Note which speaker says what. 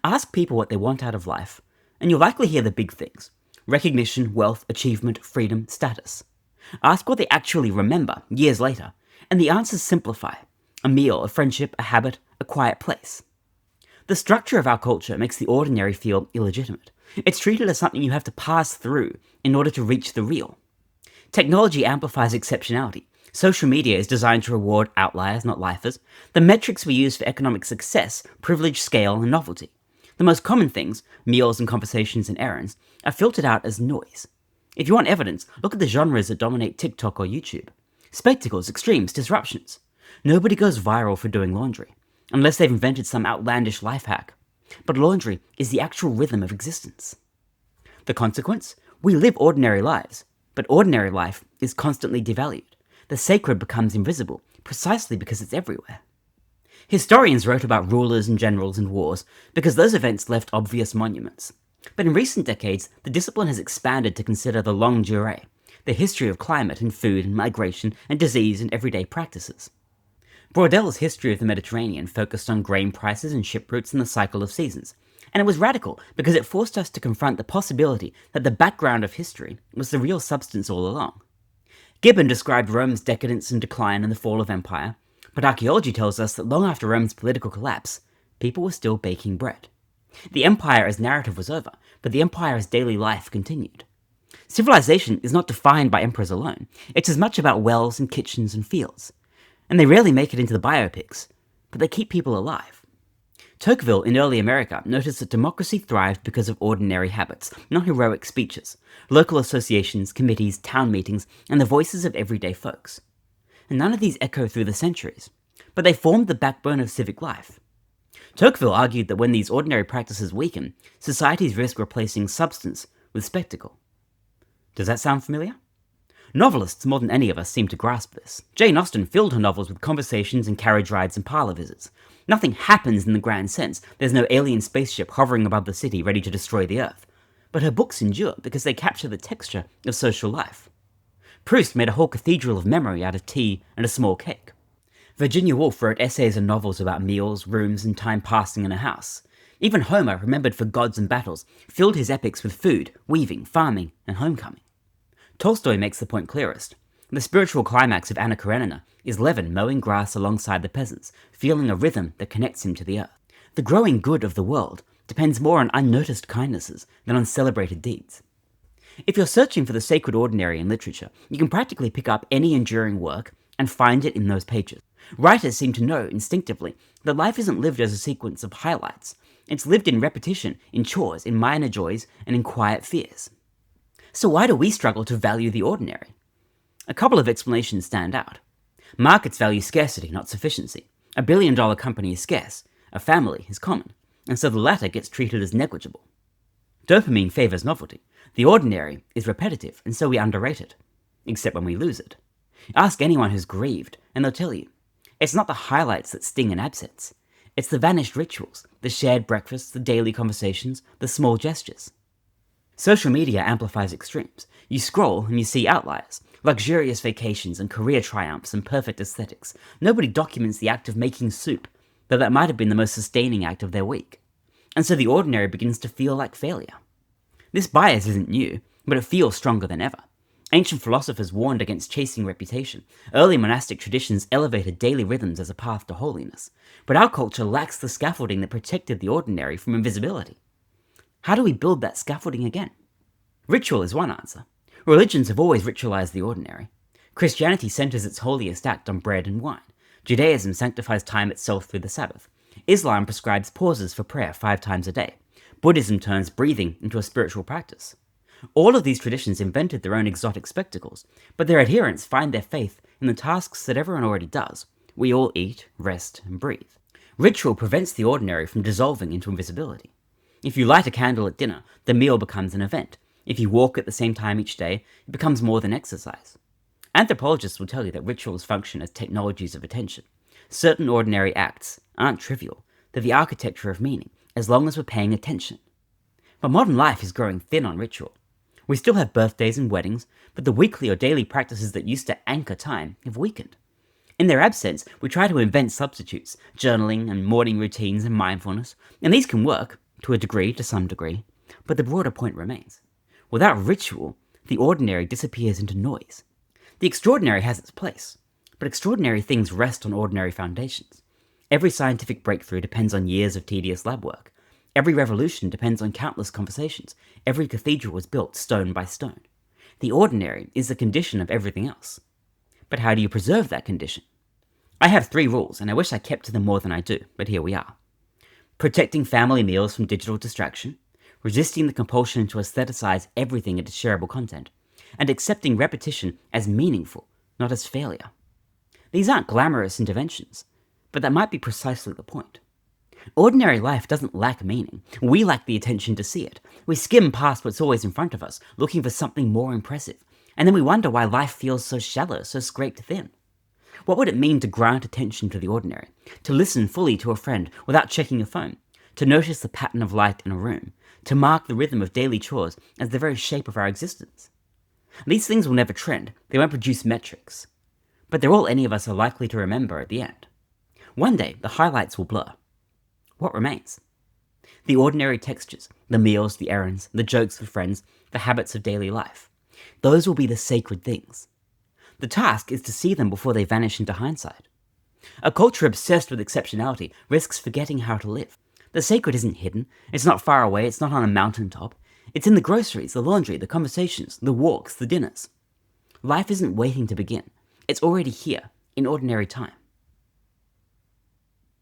Speaker 1: Ask people what they want out of life, and you'll likely hear the big things: recognition, wealth, achievement, freedom, status. Ask what they actually remember years later, and the answers simplify: a meal, a friendship, a habit, a quiet place. The structure of our culture makes the ordinary feel illegitimate. It's treated as something you have to pass through in order to reach the real. Technology amplifies exceptionality. Social media is designed to reward outliers, not lifers. The metrics we use for economic success privilege scale and novelty. The most common things, meals and conversations and errands, are filtered out as noise. If you want evidence, look at the genres that dominate TikTok or YouTube. Spectacles, extremes, disruptions. Nobody goes viral for doing laundry, unless they've invented some outlandish life hack. But laundry is the actual rhythm of existence. The consequence? We live ordinary lives, but ordinary life is constantly devalued. The sacred becomes invisible, precisely because it's everywhere. Historians wrote about rulers and generals and wars because those events left obvious monuments. But in recent decades, the discipline has expanded to consider the longue durée, the history of climate and food and migration and disease and everyday practices. Braudel history of the Mediterranean focused on grain prices and ship routes and the cycle of seasons, and it was radical because it forced us to confront the possibility that the background of history was the real substance all along. Gibbon described Rome's decadence and decline and the fall of empire, but archaeology tells us that long after Rome's political collapse, people were still baking bread. The empire as narrative was over, but the empire as daily life continued. Civilization is not defined by emperors alone. It's as much about wells and kitchens and fields. And they rarely make it into the biopics, but they keep people alive. Tocqueville in early America noticed that democracy thrived because of ordinary habits, not heroic speeches, local associations, committees, town meetings, and the voices of everyday folks. And none of these echo through the centuries, but they formed the backbone of civic life. Tocqueville argued that when these ordinary practices weaken, societies risk replacing substance with spectacle. Does that sound familiar? Novelists more than any of us seem to grasp this. Jane Austen filled her novels with conversations and carriage rides and parlour visits. Nothing happens in the grand sense. There's no alien spaceship hovering above the city ready to destroy the Earth. But her books endure because they capture the texture of social life. Proust made a whole cathedral of memory out of tea and a small cake. Virginia Woolf wrote essays and novels about meals, rooms, and time passing in a house. Even Homer, remembered for gods and battles, filled his epics with food, weaving, farming, and homecoming. Tolstoy makes the point clearest. The spiritual climax of Anna Karenina is Levin mowing grass alongside the peasants, feeling a rhythm that connects him to the earth. The growing good of the world depends more on unnoticed kindnesses than on celebrated deeds. If you're searching for the sacred ordinary in literature, you can practically pick up any enduring work and find it in those pages. Writers seem to know instinctively that life isn't lived as a sequence of highlights. It's lived in repetition, in chores, in minor joys, and in quiet fears. So why do we struggle to value the ordinary? A couple of explanations stand out. Markets value scarcity, not sufficiency. A billion-dollar company is scarce, a family is common, and so the latter gets treated as negligible. Dopamine favors novelty. The ordinary is repetitive, and so we underrate it, except when we lose it. Ask anyone who's grieved, and they'll tell you. It's not the highlights that sting in absence. It's the vanished rituals, the shared breakfasts, the daily conversations, the small gestures. Social media amplifies extremes. You scroll and you see outliers, luxurious vacations and career triumphs and perfect aesthetics. Nobody documents the act of making soup, though that might have been the most sustaining act of their week. And so the ordinary begins to feel like failure. This bias isn't new, but it feels stronger than ever. Ancient philosophers warned against chasing reputation. Early monastic traditions elevated daily rhythms as a path to holiness. But our culture lacks the scaffolding that protected the ordinary from invisibility. How do we build that scaffolding again? Ritual is one answer. Religions have always ritualized the ordinary. Christianity centers its holiest act on bread and wine. Judaism sanctifies time itself through the Sabbath. Islam prescribes pauses for prayer 5 times a day. Buddhism turns breathing into a spiritual practice. All of these traditions invented their own exotic spectacles, but their adherents find their faith in the tasks that everyone already does. We all eat, rest, and breathe. Ritual prevents the ordinary from dissolving into invisibility. If you light a candle at dinner, the meal becomes an event. If you walk at the same time each day, it becomes more than exercise. Anthropologists will tell you that rituals function as technologies of attention. Certain ordinary acts aren't trivial. They're the architecture of meaning, as long as we're paying attention. But modern life is growing thin on ritual. We still have birthdays and weddings, but the weekly or daily practices that used to anchor time have weakened. In their absence, we try to invent substitutes, journaling and morning routines and mindfulness, and these can work, to a degree, to some degree, but the broader point remains. Without ritual, the ordinary disappears into noise. The extraordinary has its place, but extraordinary things rest on ordinary foundations. Every scientific breakthrough depends on years of tedious lab work. Every revolution depends on countless conversations. Every cathedral was built stone by stone. The ordinary is the condition of everything else. But how do you preserve that condition? I have 3 rules, and I wish I kept to them more than I do, but here we are. Protecting family meals from digital distraction, resisting the compulsion to aestheticize everything into shareable content, and accepting repetition as meaningful, not as failure. These aren't glamorous interventions, but that might be precisely the point. Ordinary life doesn't lack meaning. We lack the attention to see it. We skim past what's always in front of us, looking for something more impressive, and then we wonder why life feels so shallow, so scraped thin. What would it mean to grant attention to the ordinary, to listen fully to a friend without checking your phone, to notice the pattern of light in a room, to mark the rhythm of daily chores as the very shape of our existence? These things will never trend, they won't produce metrics, but they're all any of us are likely to remember at the end. One day, the highlights will blur. What remains? The ordinary textures, the meals, the errands, the jokes with friends, the habits of daily life. Those will be the sacred things. The task is to see them before they vanish into hindsight. A culture obsessed with exceptionality risks forgetting how to live. The sacred isn't hidden, it's not far away, it's not on a mountaintop. It's in the groceries, the laundry, the conversations, the walks, the dinners. Life isn't waiting to begin. It's already here, in ordinary time.